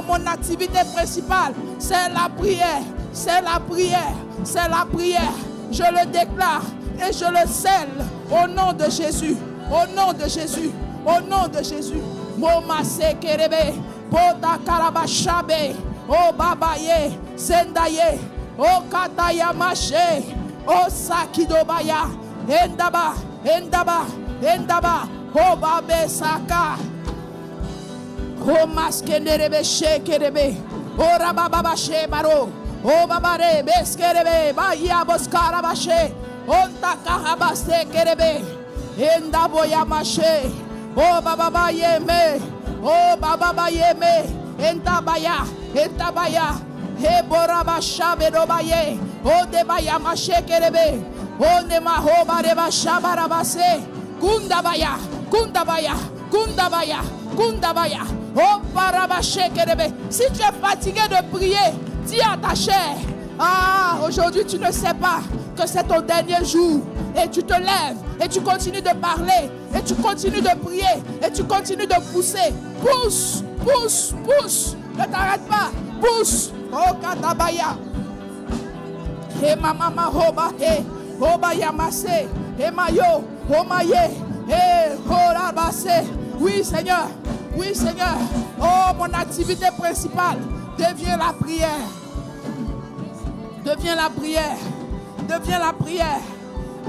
mon activité principale, c'est la prière. C'est la prière. C'est la prière. Je le déclare et je le scelle au nom de Jésus. Au nom de Jésus. Au nom de Jésus. Moma sekerebe. Bota karabashabe. Oh, Oh babaye, sendaye, oh kataya mache, oh sakidobaya, endaba, endaba, endaba, oh babe saka, oh maskenderebe shekerebe, oh rababa shebaro, oh babare beskerebe, baya boskara bashe, oh takahabase kerebe, endaboya mache, oh baba yeme, oh baba yeme, entabaya, entabaya, he boraba shabedobaye, oh debaya mache kerebe, oh nemahoba reba shabarabase, kundabaya, kundabaya, kundabaya, kundabaya, oh barabache kerebe. Si tu es fatigué de prier, dis à ta chair, ah, aujourd'hui tu ne sais pas que c'est ton dernier jour. Et tu te lèves, et tu continues de parler, et tu continues de prier, et tu continues de pousser. Pousse, pousse, pousse. Ne t'arrête pas, pousse. Oh katabaya. He mama hoba he. Hoba yamase. He mayo. Homaye. He horabase. Oui Seigneur. Oui Seigneur. Oh, mon activité principale devient la prière. Devient la prière. Devient la prière.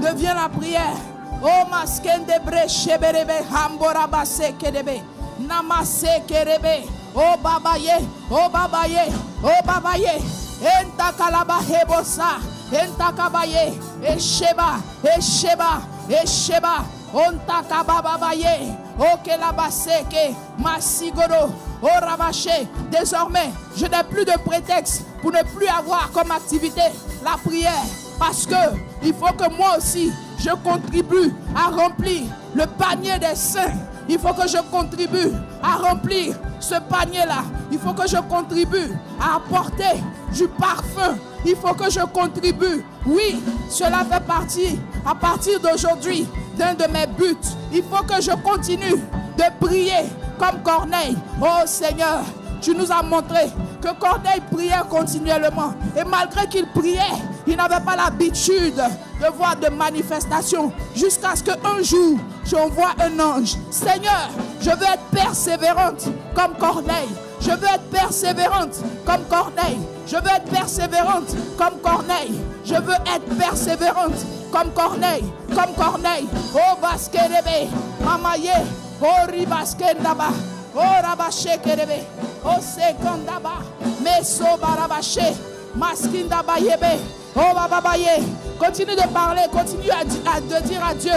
Devient la prière. Oh masken de breche berebe hambora base kerebe namase kerebe oh babaye oh babaye oh babaye enta kalaba hebosa enta kabaye esheba esheba esheba onta kababaye oh kelabase ke masigoro oh rabaché. Désormais je n'ai plus de prétexte pour ne plus avoir comme activité la prière. Parce que il faut que moi aussi, je contribue à remplir le panier des saints. Il faut que je contribue à remplir ce panier-là. Il faut que je contribue à apporter du parfum. Il faut que je contribue. Oui, cela fait partie, à partir d'aujourd'hui, d'un de mes buts. Il faut que je continue de prier comme Corneille. Oh Seigneur, tu nous as montré que Corneille priait continuellement. Et malgré qu'il priait, il n'avait pas l'habitude de voir de manifestations. Jusqu'à ce qu'un jour, j'envoie un ange. Seigneur, je veux être persévérante comme Corneille. Je veux être persévérante comme Corneille. Je veux être persévérante comme Corneille. Je veux être persévérante comme Corneille. Comme Corneille. Oh baskerebe, mamaye, oh ribaskendaba. Oh rabaché kerebe, oh sekandaba, meso barabaché, maskindaba yebe, oh babaye. Continue de parler, continue de dire à Dieu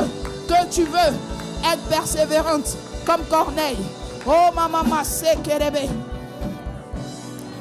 que tu veux être persévérante comme Corneille. Oh mama sekerebe,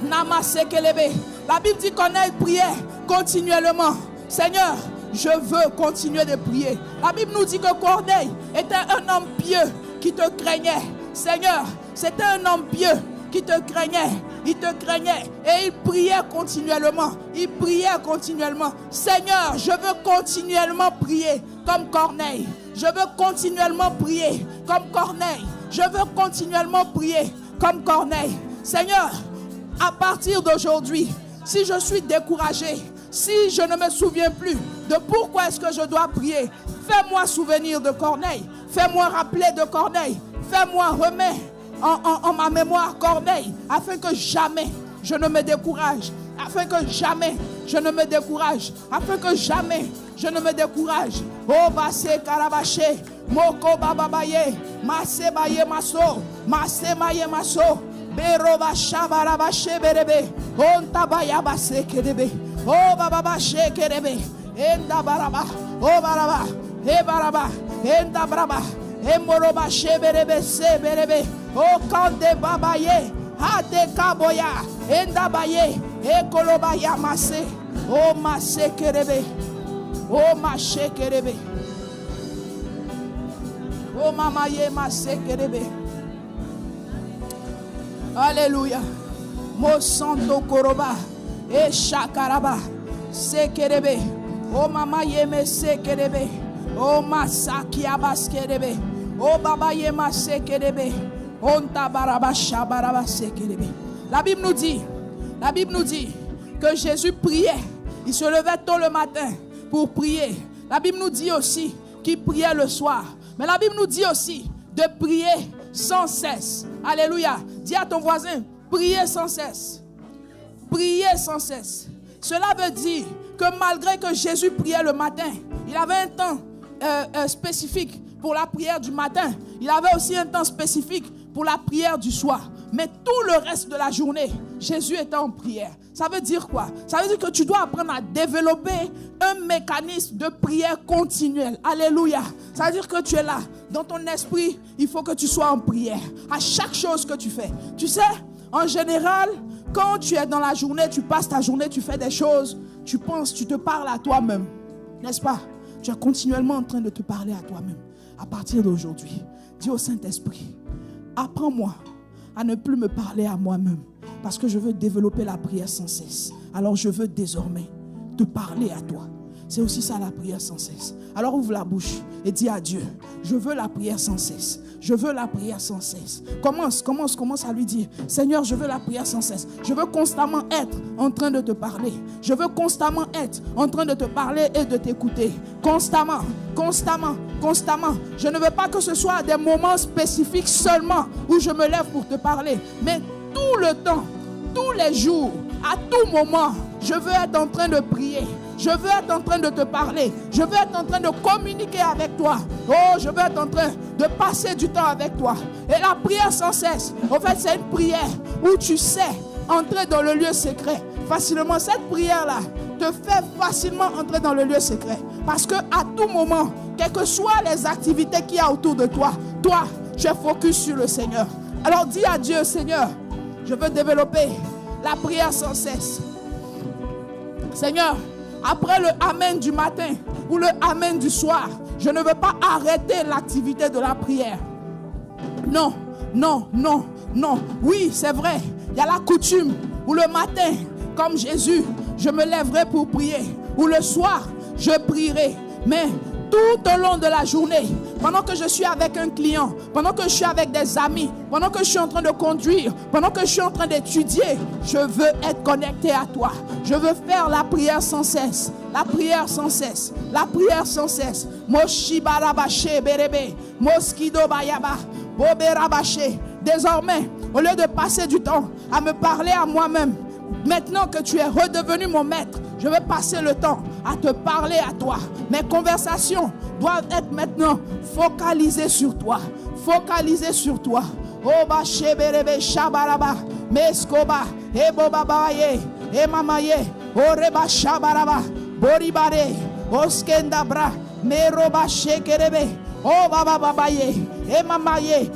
namase kelebe. La Bible dit Corneille priait continuellement. Seigneur, je veux continuer de prier. La Bible nous dit que Corneille était un homme pieux qui te craignait. Seigneur, c'était un homme pieux qui te craignait. Il te craignait et il priait continuellement. Il priait continuellement. Seigneur, je veux continuellement prier comme Corneille. Je veux continuellement prier comme Corneille. Je veux continuellement prier comme Corneille. Seigneur, à partir d'aujourd'hui, si je suis découragé, si je ne me souviens plus de pourquoi est-ce que je dois prier, fais-moi souvenir de Corneille. Fais-moi rappeler de Corneille. Fais-moi remettre en ma mémoire Corneille, afin que jamais je ne me décourage, afin que jamais je ne me décourage, afin que jamais je ne me décourage. Oh basse karabaché, moko bababaye, masse baye maso, masse maye maso, beroba shabarabaché berebe, on tabaya basse kerebe, oh bababaché kerebe, enda baraba, oh baraba, e baraba, enda braba. Emoroba sheberebe seberebe o kande babaye hade kaboya enda baye ekoloba yamase o masekerebe o mashekerebe o mamaye masekerebe. Alléluia. Mo santo koroba e shakaraba sekerebe o mamaye me sekerebe. Oh masaki abaskerebe. Oh baba yema sekerebe. Onta barabasha barabasekerebe. La Bible nous dit que Jésus priait. Il se levait tôt le matin pour prier. La Bible nous dit aussi qu'il priait le soir. Mais la Bible nous dit aussi de prier sans cesse. Alléluia. Dis à ton voisin, priez sans cesse. Prier sans cesse. Cela veut dire que malgré que Jésus priait le matin, il avait un temps spécifique pour la prière du matin. Il avait aussi un temps spécifique pour la prière du soir. Mais tout le reste de la journée, Jésus était en prière. Ça veut dire quoi? Ça veut dire que tu dois apprendre à développer un mécanisme de prière continuelle. Alléluia. Ça veut dire que tu es là. Dans ton esprit, il faut que tu sois en prière. À chaque chose que tu fais. Tu sais, en général, quand tu es dans la journée, tu passes ta journée, tu fais des choses, tu penses, tu te parles à toi-même. N'est-ce pas? Tu es continuellement en train de te parler à toi-même. À partir d'aujourd'hui, dis au Saint-Esprit, apprends-moi à ne plus me parler à moi-même. Parce que je veux développer la prière sans cesse. Alors je veux désormais te parler à toi. C'est aussi ça la prière sans cesse. Alors ouvre la bouche et dis à Dieu, je veux la prière sans cesse. Je veux la prière sans cesse. Commence à lui dire, Seigneur, je veux la prière sans cesse. Je veux constamment être en train de te parler. Je veux constamment être en train de te parler et de t'écouter. Constamment. Je ne veux pas que ce soit à des moments spécifiques seulement où je me lève pour te parler. Mais tout le temps, tous les jours, à tout moment, je veux être en train de prier. Je veux être en train de te parler. Je veux être en train de communiquer avec toi. Oh, je veux être en train de passer du temps avec toi. Et la prière sans cesse, en fait, c'est une prière où tu sais entrer dans le lieu secret facilement. Cette prière-là te fait facilement entrer dans le lieu secret. Parce qu'à tout moment, quelles que soient les activités qu'il y a autour de toi, toi, tu es focus sur le Seigneur. Alors dis à Dieu, Seigneur, je veux développer la prière sans cesse. Seigneur, après le Amen du matin ou le Amen du soir, je ne veux pas arrêter l'activité de la prière. Non. Oui, c'est vrai. Il y a la coutume où le matin, comme Jésus, je me lèverai pour prier. Ou le soir, je prierai. Mais tout au long de la journée, pendant que je suis avec un client, pendant que je suis avec des amis, pendant que je suis en train de conduire, pendant que je suis en train d'étudier, je veux être connecté à toi. Je veux faire la prière sans cesse. La prière sans cesse. La prière sans cesse. Moshibarabache berebe. Moskido bayaba. Boberabache. Désormais, au lieu de passer du temps à me parler à moi-même, maintenant que tu es redevenu mon maître, je vais passer le temps à te parler à toi. Mes conversations doivent être maintenant focalisées sur toi. Focalisées sur toi. Oba sheberebe shabaraba. Meskoba. Ebobabaye. Emamaye. Oreba shabaraba. Boribare. Oskendabra. Meroba shekerebe. Oba babaye. Emamaye.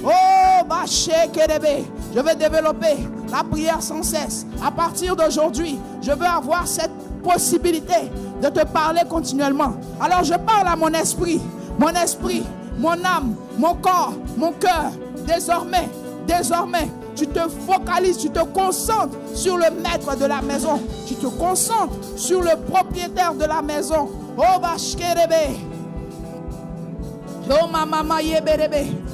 Oh, Bachekerebe, je vais développer la prière sans cesse. À partir d'aujourd'hui, je veux avoir cette possibilité de te parler continuellement. Alors je parle à mon esprit, mon âme, mon corps, mon cœur. Désormais, tu te focalises, tu te concentres sur le maître de la maison. Tu te concentres sur le propriétaire de la maison. Oh, Bachekerebe. Oh, maman,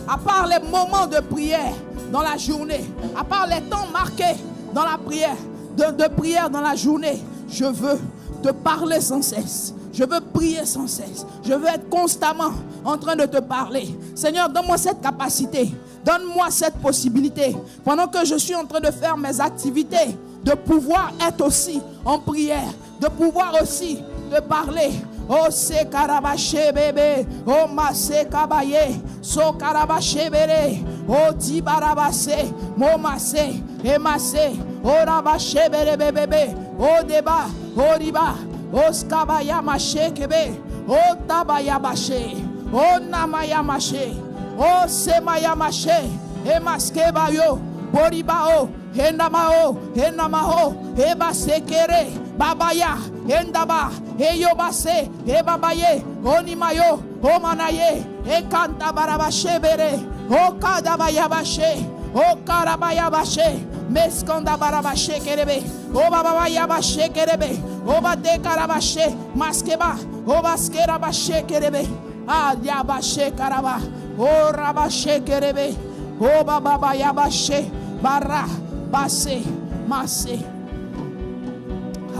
à part les moments de prière dans la journée, à part les temps marqués dans la prière, de prière dans la journée, je veux te parler sans cesse. Je veux prier sans cesse. Je veux être constamment en train de te parler. Seigneur, donne-moi cette capacité. Donne-moi cette possibilité. Pendant que je suis en train de faire mes activités, de pouvoir être aussi en prière, de pouvoir aussi te parler. Oh, se karabache bébé, oh ma se kabaye, so karabache bébé, oh ti barabase, mo masse, emase, oh rabache bébé bébé, oh débat, oh riba, oh skabaya mache kebe, oh tabaya bache, oh namaya mache, oh semaya mache, emaske bayo, boribao, enamao, ebasekere, babaya, endaba. Eyobase, ebabaye, onimayo, omanaye, ekanta barabashe bere, okadabayabashe, okarabayabashe, meskonda barabashe kerebe, obabayabashe kerebe, obade karabashe, maskeba, obaskerabashe kerebe, ayabashe karaba, orabashe kerebe, obabayabashe, bara, base, masse.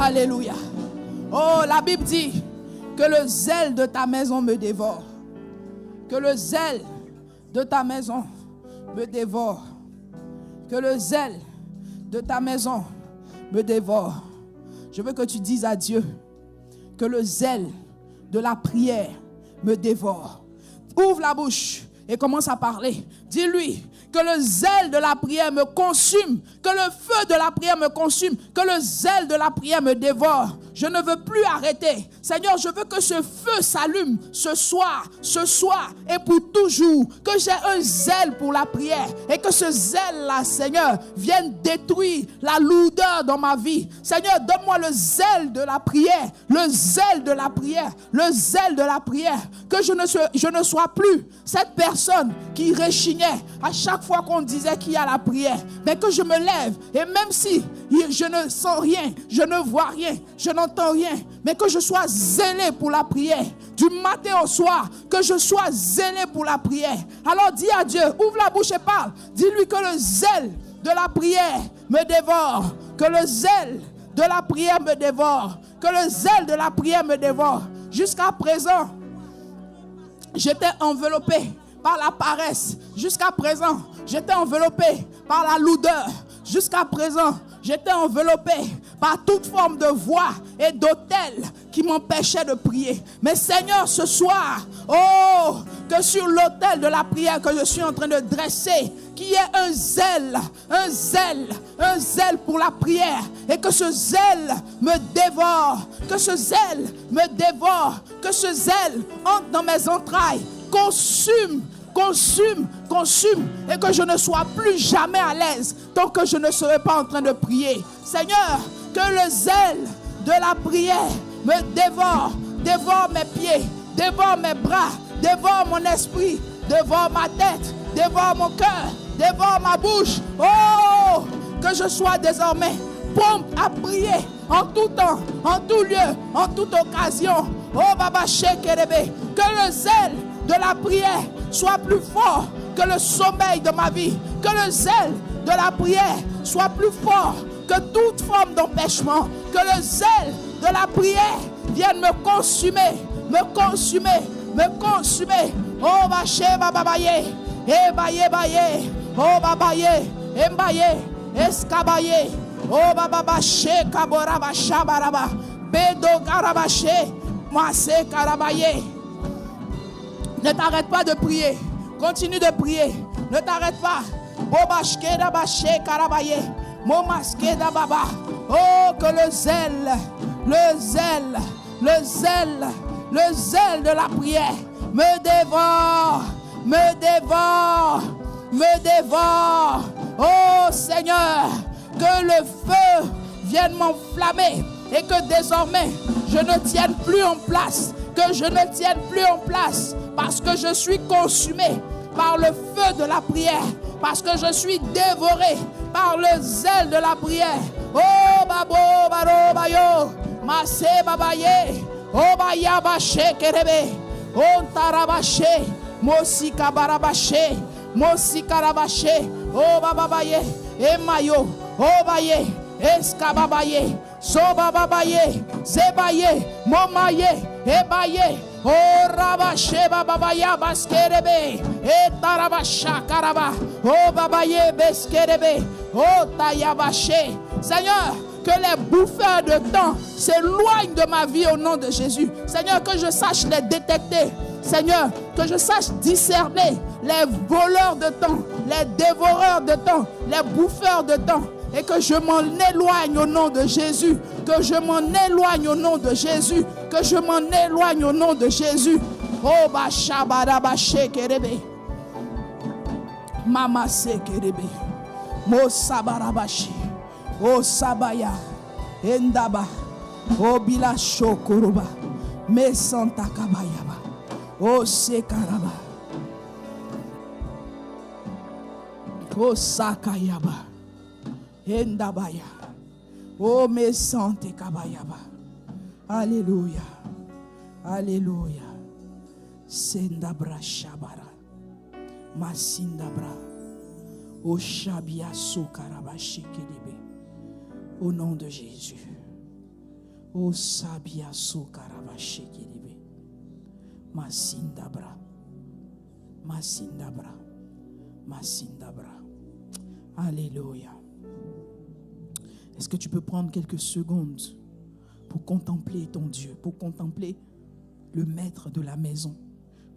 Alléluia. Oh, la Bible dit que le zèle de ta maison me dévore. Que le zèle de ta maison me dévore. Que le zèle de ta maison me dévore. Je veux que tu dises à Dieu que le zèle de la prière me dévore. Ouvre la bouche et commence à parler. Dis-lui que le zèle de la prière me consume, que le feu de la prière me consume, que le zèle de la prière me dévore. Je ne veux plus arrêter. Seigneur, je veux que ce feu s'allume ce soir et pour toujours. Que j'ai un zèle pour la prière et que ce zèle-là, Seigneur, vienne détruire la lourdeur dans ma vie. Seigneur, donne-moi le zèle de la prière, le zèle de la prière, le zèle de la prière. Que je ne sois plus cette personne qui réchignait à chaque fois qu'on disait qu'il y a la prière. Mais que je me lève et même si je ne sens rien, je ne vois rien, je n'entends rien, mais que je sois zélé pour la prière. Du matin au soir, que je sois zélé pour la prière. Alors dis à Dieu, ouvre la bouche et parle. Dis-lui que le zèle de la prière me dévore. Que le zèle de la prière me dévore. Que le zèle de la prière me dévore. Jusqu'à présent, j'étais enveloppé par la paresse. Jusqu'à présent, j'étais enveloppé par la lourdeur. Jusqu'à présent, j'étais enveloppé par toute forme de voix et d'autel qui m'empêchait de prier. Mais Seigneur, ce soir, oh, que sur l'autel de la prière que je suis en train de dresser, qu'il y ait un zèle pour la prière, et que ce zèle me dévore, que ce zèle me dévore, que ce zèle entre dans mes entrailles, consume, et que je ne sois plus jamais à l'aise tant que je ne serai pas en train de prier. Seigneur, que le zèle de la prière me dévore mes pieds, dévore mes bras, dévore mon esprit, dévore ma tête, dévore mon cœur, dévore ma bouche. Oh, que je sois désormais prompt à prier en tout temps, en tout lieu, en toute occasion. Oh, Baba Shekerebe, que le zèle de la prière soit plus fort que le sommeil de ma vie. Que le zèle de la prière soit plus fort que toute forme d'empêchement. Que le zèle de la prière vienne me consumer. Oh, baché, babaye, baye, oh, babaye, embaye, escabaye, oh, bababaché, kaboraba, shabaraba, bedo garabaché, massé, karabaye. Ne t'arrête pas de prier. Continue de prier. Ne t'arrête pas. Oh, que le zèle de la prière me dévore. Oh Seigneur, que le feu vienne m'enflammer et que désormais je ne tienne plus en place. Parce que je suis consumé par le feu de la prière. Parce que je suis dévoré par le zèle de la prière. Oh, babo, baro, bayo, masse, babaye, oh, baya, baché, kerebe, oh, tarabaché, mosika, barabaché, mosika, rabaché, oh, babaye, emayo, oh, baye, eskababaye, sobabaye, zebaye, momaye, ebaye, oh, rabaché, babaya, baskerebe, et tarabasha, karaba, oh, babaye, beskerebe, oh, tayabaché. Seigneur, que les bouffeurs de temps s'éloignent de ma vie au nom de Jésus. Seigneur, que je sache les détecter. Seigneur, que je sache discerner les voleurs de temps, les dévoreurs de temps, les bouffeurs de temps. Et que je m'en éloigne au nom de Jésus. Que je m'en éloigne au nom de Jésus. Que je m'en éloigne au nom de Jésus. Oh, bashabarabaché kerebe. Mama se kerebe. Mo sabarabaché. Oh Sabaya, Endaba, oh Bila Shokuruba, Me Santa Kabayaba, oh Sekaraba, oh Sakayaba, Endabaya, oh Me Santa Kabayaba. Alléluia, Alléluia, Sendabra Shabara, Masindabra, oh Shabia Sokaraba Shikiribe. Au nom de Jésus. O Sabia Sokaravache Kiribe. Masindabra. Masindabra. Masindabra. Alléluia. Est-ce que tu peux prendre quelques secondes pour contempler ton Dieu, pour contempler le maître de la maison,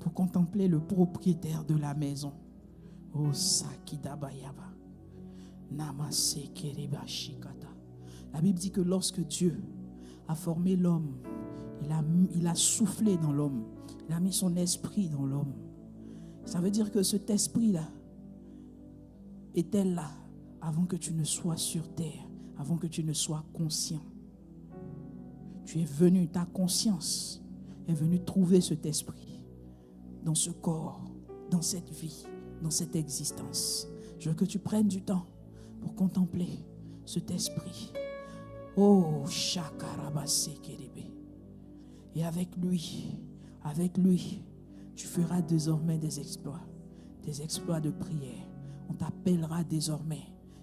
pour contempler le propriétaire de la maison? Oh Sakidabayaba. Namase Kereba Shikata. La Bible dit que lorsque Dieu a formé l'homme, il a soufflé dans l'homme, il a mis son esprit dans l'homme. Ça veut dire que cet esprit-là était là avant que tu ne sois sur terre, avant que tu ne sois conscient. Tu es venu, ta conscience est venue trouver cet esprit dans ce corps, dans cette vie, dans cette existence. Je veux que tu prennes du temps pour contempler cet esprit. Oh, Shakarabase Kerebe. Et avec lui, tu feras désormais des exploits de prière. On t'appellera désormais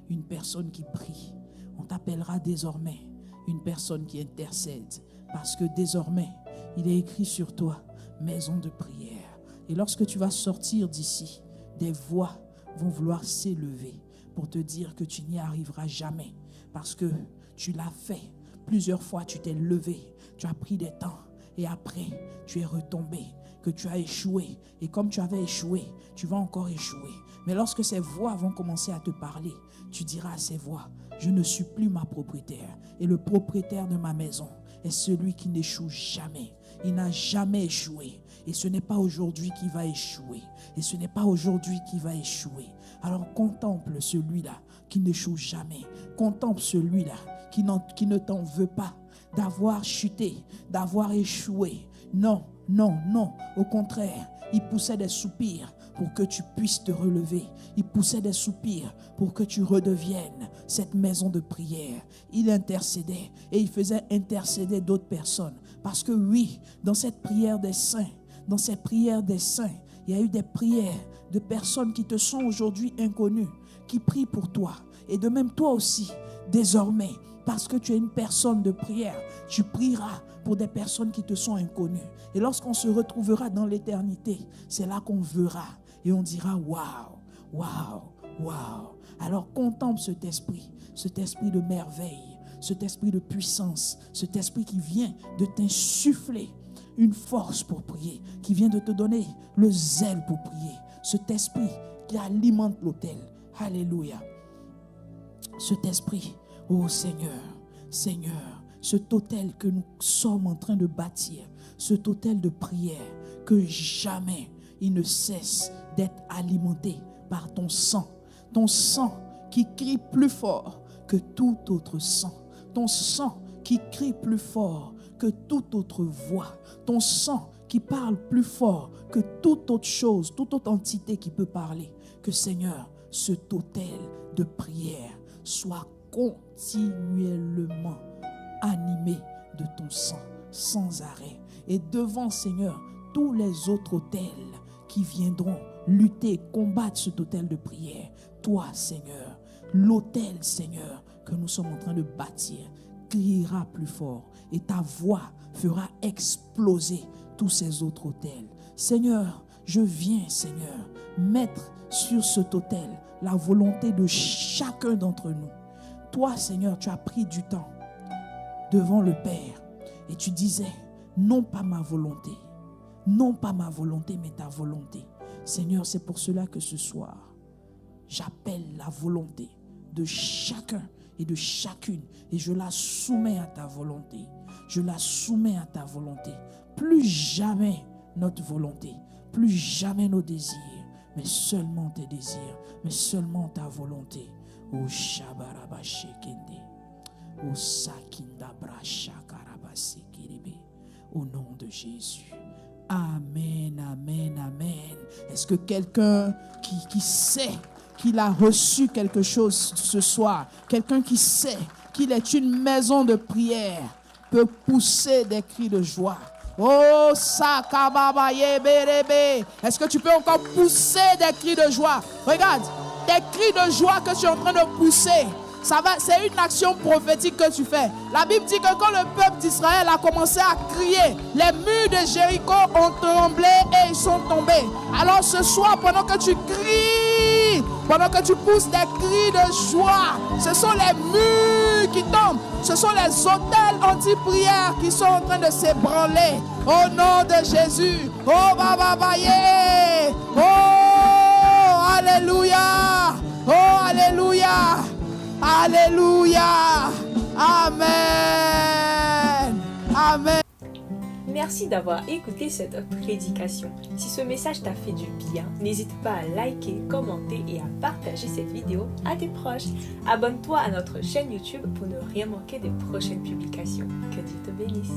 une personne qui prie. On t'appellera désormais une personne qui intercède. Parce que désormais, il est écrit sur toi, maison de prière. Et lorsque tu vas sortir d'ici, des voix vont vouloir s'élever pour te dire que tu n'y arriveras jamais. Parce que tu l'as fait. Plusieurs fois, tu t'es levé. Tu as pris des temps. Et après, tu es retombé. Que tu as échoué. Et comme tu avais échoué, tu vas encore échouer. Mais lorsque ces voix vont commencer à te parler, tu diras à ces voix, je ne suis plus ma propriétaire. Et le propriétaire de ma maison est celui qui n'échoue jamais. Il n'a jamais échoué. Et ce n'est pas aujourd'hui qu'il va échouer. Et ce n'est pas aujourd'hui qu'il va échouer. Alors contemple celui-là qui n'échoue jamais. Contemple celui-là qui ne t'en veut pas d'avoir chuté, d'avoir échoué. Non, non, non. Au contraire, il poussait des soupirs pour que tu puisses te relever. Il poussait des soupirs pour que tu redeviennes cette maison de prière. Il intercédait et il faisait intercéder d'autres personnes. Parce que oui, dans cette prière des saints, il y a eu des prières de personnes qui te sont aujourd'hui inconnues, qui prient pour toi. Et de même toi aussi, désormais, parce que tu es une personne de prière, tu prieras pour des personnes qui te sont inconnues. Et lorsqu'on se retrouvera dans l'éternité, c'est là qu'on verra et on dira waouh, waouh, waouh. Alors contemple cet esprit de merveille, cet esprit de puissance, cet esprit qui vient de t'insuffler une force pour prier, qui vient de te donner le zèle pour prier. Cet esprit qui alimente l'autel. Alléluia. Cet esprit, oh Seigneur, Seigneur, cet autel que nous sommes en train de bâtir, cet autel de prière, que jamais il ne cesse d'être alimenté par ton sang qui crie plus fort que tout autre sang, ton sang qui crie plus fort que toute autre voix, ton sang qui parle plus fort que toute autre chose, toute autre entité qui peut parler. Que Seigneur, cet autel de prière soit continuellement animé de ton sang, sans arrêt. Et devant, Seigneur, tous les autres autels qui viendront lutter, combattre cet autel de prière. Toi, Seigneur, l'autel, Seigneur, que nous sommes en train de bâtir, criera plus fort et ta voix fera exploser tous ces autres autels. Seigneur, je viens, Seigneur, mettre sur cet autel la volonté de chacun d'entre nous. Toi, Seigneur, tu as pris du temps devant le Père et tu disais, non pas ma volonté, mais ta volonté. Seigneur, c'est pour cela que ce soir, j'appelle la volonté de chacun et de chacune et je la soumets à ta volonté. Je la soumets à ta volonté. Plus jamais notre volonté, plus jamais nos désirs, mais seulement tes désirs, mais seulement ta volonté. O Shabaraba Shekende, O Sakinda Brasha Karabase Kiribe, au nom de Jésus. Amen, amen, amen. Est-ce que quelqu'un qui sait qu'il a reçu quelque chose ce soir, quelqu'un qui sait qu'il est une maison de prière, peut pousser des cris de joie? Oh, Sakababaye Berebe. Est-ce que tu peux encore pousser des cris de joie? Regarde, des cris de joie que tu es en train de pousser. C'est une action prophétique que tu fais. La Bible dit que quand le peuple d'Israël a commencé à crier, les murs de Jéricho ont tremblé et ils sont tombés. Alors ce soir, pendant que tu cries cris, pendant que tu pousses des cris de joie, ce sont les murs qui tombent. Ce sont les autels anti-prière qui sont en train de s'ébranler. Au nom de Jésus. Oh, Baba Baye. Oh, Alléluia. Oh, Alléluia. Alléluia. Amen. Amen. Merci d'avoir écouté cette prédication. Si ce message t'a fait du bien, n'hésite pas à liker, commenter et à partager cette vidéo à tes proches. Abonne-toi à notre chaîne YouTube pour ne rien manquer des prochaines publications. Que Dieu te bénisse.